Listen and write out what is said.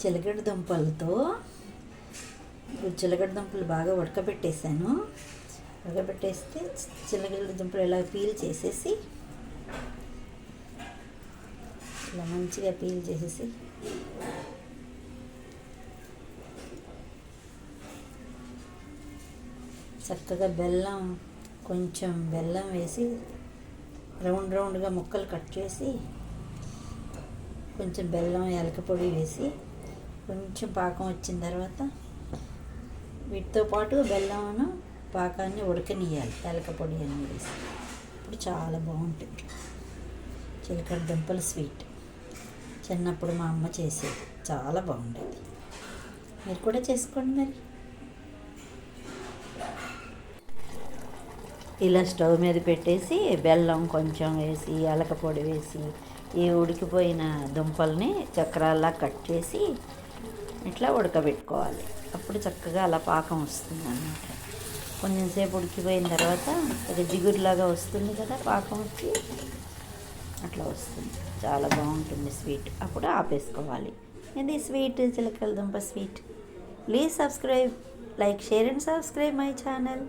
చిలకడ దుంపలతో చిలకడ దుంపలు బాగా ఉడకబెట్టేసాను. ఉడకబెట్టేస్తే చిలకడ దుంపలు ఇలా పీల్ చేసేసి ఇలా మంచిగా పీల్ చేసేసి చక్కగా కొంచెం బెల్లం వేసి రౌండ్గా ముక్కలు కట్ చేసి కొంచెం బెల్లం యాలక పొడి వేసి కొంచెం పాకం వచ్చిన తర్వాత వీటితో పాటు బెల్లం పాకాన్ని ఉడకనియాలి, యాలక పొడి అని వేసి. ఇప్పుడు చాలా బాగుంటుంది చిలకడ దుంపల స్వీట్. చిన్నప్పుడు మా అమ్మ చేసేది, చాలా బాగుండేది. మీరు కూడా చేసుకోండి మరి. ఇలా స్టవ్ మీద పెట్టేసి బెల్లం కొంచెం వేసి యాలక పొడి వేసి ఈ ఉడికిపోయిన దుంపల్ని చక్రాల్లా కట్ చేసి ఇట్లా ఉడకబెట్టుకోవాలి. అప్పుడు చక్కగా అలా పాకం వస్తుంది అన్నమాట. కొంచెంసేపు ఉడికిపోయిన తర్వాత ఒక జిగురులాగా వస్తుంది కదా, పాకం వచ్చి అట్లా వస్తుంది. చాలా బాగుంటుంది స్వీట్. అప్పుడు ఆపేసుకోవాలి. ఇది స్వీట్ చిలకడ దుంప sweet. Please subscribe, like, share and subscribe my channel.